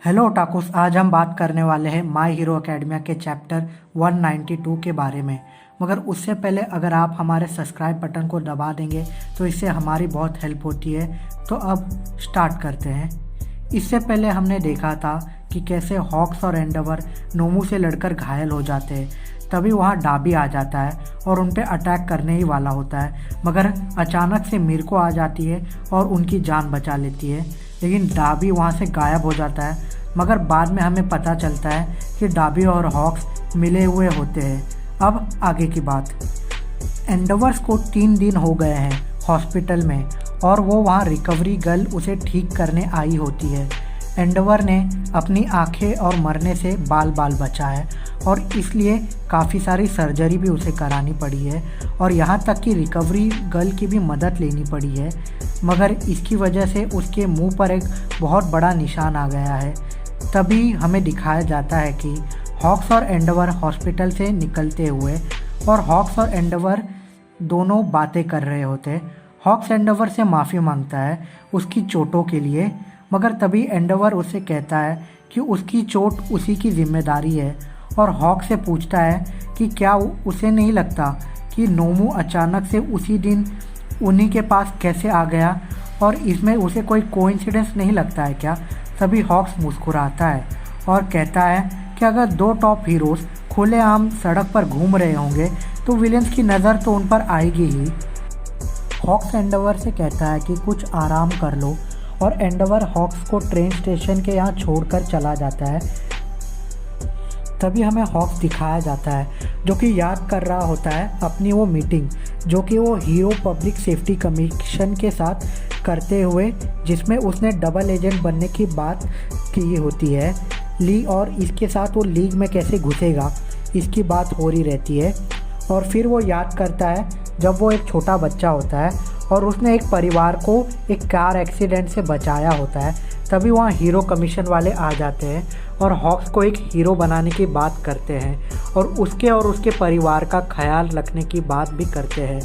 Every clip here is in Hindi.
हेलो ओटाकुस, आज हम बात करने वाले हैं माय हीरो एकेडमिया के चैप्टर 192 के बारे में। मगर उससे पहले अगर आप हमारे सब्सक्राइब बटन को दबा देंगे तो इससे हमारी बहुत हेल्प होती है। तो अब स्टार्ट करते हैं। इससे पहले हमने देखा था कि कैसे हॉक्स और एंडेवर नोमू से लड़कर घायल हो जाते हैं। तभी वहाँ डाबी आ जाता है और उन पे अटैक करने ही वाला होता है, मगर अचानक से मिर्को आ जाती है और उनकी जान बचा लेती है। लेकिन डाबी वहाँ से गायब हो जाता है। मगर बाद में हमें पता चलता है कि डाबी और हॉक्स मिले हुए होते हैं। अब आगे की बात। एंडेवर्स को 3 दिन हो गए हैं हॉस्पिटल में और वो वहाँ रिकवरी गर्ल उसे ठीक करने आई होती है। एंडेवर ने अपनी आंखें और मरने से बाल बाल बचा है और इसलिए काफ़ी सारी सर्जरी भी उसे करानी पड़ी है और यहाँ तक कि रिकवरी गर्ल की भी मदद लेनी पड़ी है। मगर इसकी वजह से उसके मुंह पर एक बहुत बड़ा निशान आ गया है। तभी हमें दिखाया जाता है कि हॉक्स और एंडेवर हॉस्पिटल से निकलते हुए और हॉक्स और एंडेवर दोनों बातें कर रहे होते। हॉक्स एंडेवर से माफ़ी मांगता है उसकी चोटों के लिए, मगर तभी एंडेवर उससे कहता है कि उसकी चोट उसी की जिम्मेदारी है और हॉक से पूछता है कि क्या उसे नहीं लगता कि नोमू अचानक से उसी दिन उन्हीं के पास कैसे आ गया और इसमें उसे कोई कोइंसिडेंस नहीं लगता है क्या। तभी हॉक्स मुस्कुराता है और कहता है कि अगर 2 टॉप हीरोज़ खुलेआम सड़क पर घूम रहे होंगे तो विलेंस की नज़र तो उन पर आएगी ही। हॉक्स एंडेवर से कहता है कि कुछ आराम कर लो और एंडेवर हॉक्स को ट्रेन स्टेशन के यहाँ छोड़कर चला जाता है। तभी हमें हॉक्स दिखाया जाता है जो कि याद कर रहा होता है अपनी वो मीटिंग जो कि वो हीरो पब्लिक सेफ्टी कमीशन के साथ करते हुए, जिसमें उसने डबल एजेंट बनने की बात की होती है ली, और इसके साथ वो लीग में कैसे घुसेगा इसकी बात हो रही रहती है। और फिर वो याद करता है जब वो एक छोटा बच्चा होता है और उसने एक परिवार को एक कार एक्सीडेंट से बचाया होता है। तभी वहाँ हीरो कमीशन वाले आ जाते हैं और हॉक्स को एक हीरो बनाने की बात करते हैं और उसके परिवार का ख्याल रखने की बात भी करते हैं।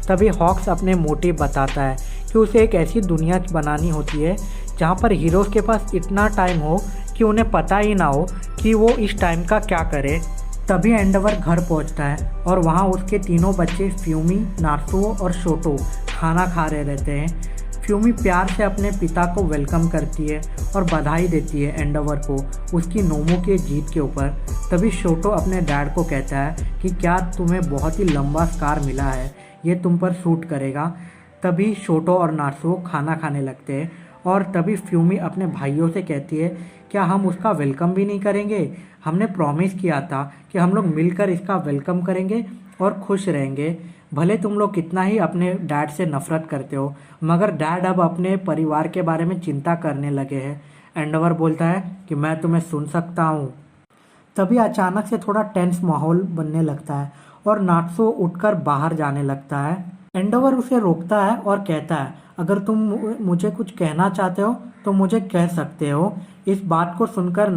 तभी हॉक्स अपने मोटिव बताता है कि उसे एक ऐसी दुनिया बनानी होती है जहाँ पर हीरोज़ के पास इतना टाइम हो कि उन्हें पता ही ना हो कि वो इस टाइम का क्या करे। तभी एंडेवर घर पहुँचता है और वहाँ उसके तीनों बच्चे फ्यूमी, नात्सुओ और शोटो खाना खा रहे रहते हैं। फ्यूमी प्यार से अपने पिता को वेलकम करती है और बधाई देती है एंडेवर को उसकी नोमू के जीत के ऊपर। तभी शोटो अपने डैड को कहता है कि क्या तुम्हें बहुत ही लंबा स्कार मिला है, ये तुम पर सूट करेगा। तभी शोटो और नात्सुओ खाना खाने लगते हैं और तभी फ्यूमी अपने भाइयों से कहती है क्या हम उसका वेलकम भी नहीं करेंगे, हमने प्रॉमिस किया था कि हम लोग मिलकर इसका वेलकम करेंगे और खुश रहेंगे। भले तुम लोग कितना ही अपने डैड से नफरत करते हो, मगर डैड अब अपने परिवार के बारे में चिंता करने लगे हैं। एंडेवर बोलता है कि मैं तुम्हें सुन सकता हूँ। तभी अचानक से थोड़ा टेंस माहौल बनने लगता है और नात्सुओ उठकर बाहर जाने लगता है। एंडेवर उसे रोकता है और कहता है अगर तुम मुझे कुछ कहना चाहते हो तो मुझे कह सकते हो। इस बात को सुनकर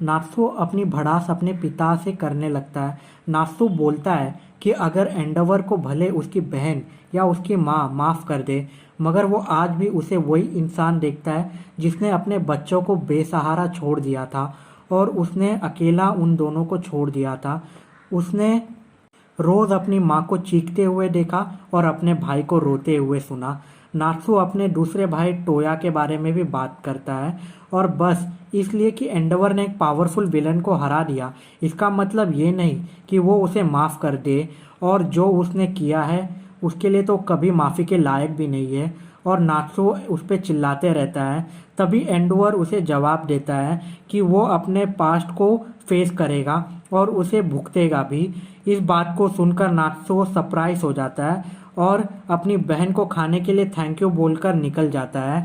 नात्सुओ अपनी भड़ास अपने पिता से करने लगता है। नात्सुओ बोलता है कि अगर एंडेवर को भले उसकी बहन या उसकी माँ माफ़ कर दे, मगर वो आज भी उसे वही इंसान देखता है जिसने अपने बच्चों को बेसहारा छोड़ दिया था और उसने अकेला उन दोनों को छोड़ दिया था। उसने रोज़ अपनी माँ को चीखते हुए देखा और अपने भाई को रोते हुए सुना। नात्सुओ अपने दूसरे भाई टोया के बारे में भी बात करता है और बस इसलिए कि एंडेवर ने एक पावरफुल विलन को हरा दिया इसका मतलब ये नहीं कि वो उसे माफ़ कर दे, और जो उसने किया है उसके लिए तो कभी माफ़ी के लायक भी नहीं है। और नात्सुओ उस पर चिल्लाते रहता है। तभी एंडेवर उसे जवाब देता है कि वो अपने पास्ट को फेस करेगा और उसे भुगतेगा भी। इस बात को सुनकर नात्सुओ सरप्राइज हो जाता है और अपनी बहन को खाने के लिए थैंक यू बोलकर निकल जाता है।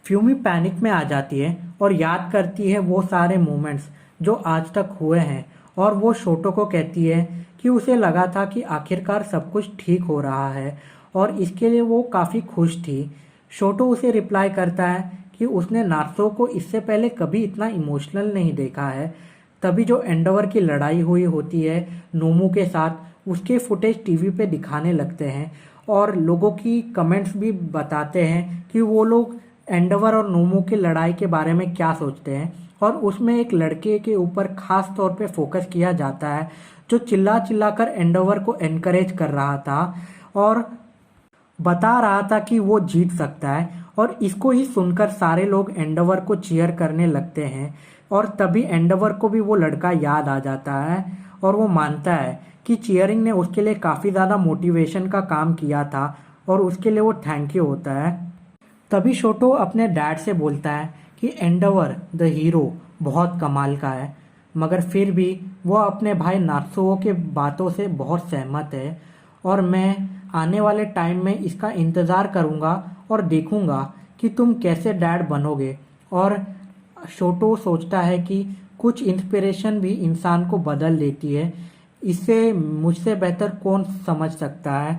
फ्यूमी पैनिक में आ जाती है और याद करती है वो सारे मोमेंट्स जो आज तक हुए हैं और वो शोटो को कहती है कि उसे लगा था कि आखिरकार सब कुछ ठीक हो रहा है और इसके लिए वो काफ़ी खुश थी। शोटो उसे रिप्लाई करता है कि उसने नात्सुओ को इससे पहले कभी इतना इमोशनल नहीं देखा है। तभी जो एंडेवर की लड़ाई हुई होती है नोमू के साथ, उसके फुटेज टीवी पे दिखाने लगते हैं और लोगों की कमेंट्स भी बताते हैं कि वो लोग एंडेवर और नोमो की लड़ाई के बारे में क्या सोचते हैं, और उसमें एक लड़के के ऊपर खास तौर पे फोकस किया जाता है जो चिल्ला चिल्ला कर एंडेवर को एनकरेज कर रहा था और बता रहा था कि वो जीत सकता है। और इसको ही सुनकर सारे लोग एंडेवर को चीयर करने लगते हैं और तभी एंडेवर को भी वो लड़का याद आ जाता है और वो मानता है कि चीयरिंग ने उसके लिए काफ़ी ज़्यादा मोटिवेशन का काम किया था और उसके लिए वो थैंक यू होता है। तभी शोटो अपने डैड से बोलता है कि एंडेवर द हीरो बहुत कमाल का है, मगर फिर भी वो अपने भाई नात्सुओ के बातों से बहुत सहमत है और मैं आने वाले टाइम में इसका इंतज़ार करूँगा और देखूँगा कि तुम कैसे डैड बनोगे। और शोटो सोचता है कि कुछ इंस्पिरेशन भी इंसान को बदल देती है, इसे मुझसे बेहतर कौन समझ सकता है।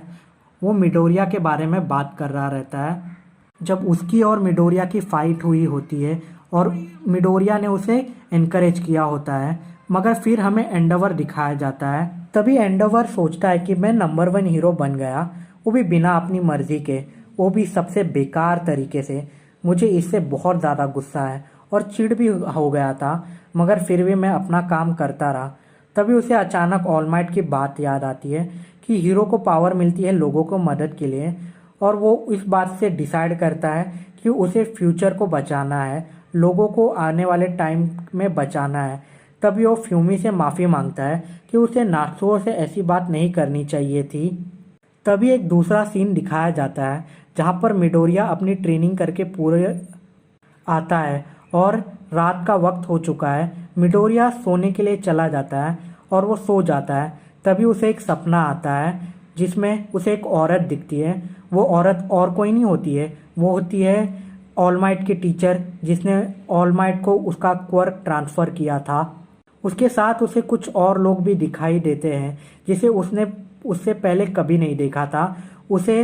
वो मिडोरिया के बारे में बात कर रहा रहता है जब उसकी और मिडोरिया की फाइट हुई होती है और मिडोरिया ने उसे एनकरेज किया होता है, मगर फिर हमें एंडेवर दिखाया जाता है। तभी एंडेवर सोचता है कि मैं नंबर 1 हीरो बन गया, वो भी बिना अपनी मर्जी के, वो भी सबसे बेकार तरीके से। मुझे इससे बहुत ज़्यादा गुस्सा है और चिढ़ भी हो गया था, मगर फिर भी मैं अपना काम करता रहा। तभी उसे अचानक ऑलमाइट की बात याद आती है कि हीरो को पावर मिलती है लोगों को मदद के लिए, और वो इस बात से डिसाइड करता है कि उसे फ्यूचर को बचाना है, लोगों को आने वाले टाइम में बचाना है। तभी वो फ्यूमी से माफ़ी मांगता है कि उसे नात्सुओ से ऐसी बात नहीं करनी चाहिए थी। तभी एक दूसरा सीन दिखाया जाता है जहाँ पर मिडोरिया अपनी ट्रेनिंग करके पूरे आता है और रात का वक्त हो चुका है। मिडोरिया सोने के लिए चला जाता है और वो सो जाता है। तभी उसे एक सपना आता है जिसमें उसे एक औरत दिखती है। वो औरत और कोई नहीं होती है, वो होती है ऑलमाइट की टीचर जिसने ऑलमाइट को उसका क्वर्क ट्रांसफ़र किया था। उसके साथ उसे कुछ और लोग भी दिखाई देते हैं जिसे उसने उससे पहले कभी नहीं देखा था। उसे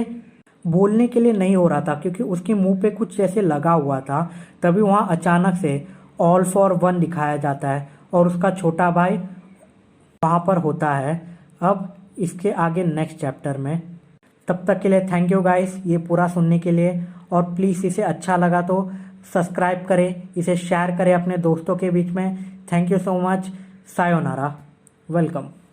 बोलने के लिए नहीं हो रहा था क्योंकि उसके मुंह पे कुछ जैसे लगा हुआ था। तभी वहाँ अचानक से ऑल फॉर वन दिखाया जाता है और उसका छोटा भाई वहाँ पर होता है। अब इसके आगे नेक्स्ट चैप्टर में। तब तक के लिए थैंक यू गाइस ये पूरा सुनने के लिए, और प्लीज़ इसे अच्छा लगा तो सब्सक्राइब करें, इसे शेयर करें अपने दोस्तों के बीच में। Thank you so much. Sayonara. Welcome.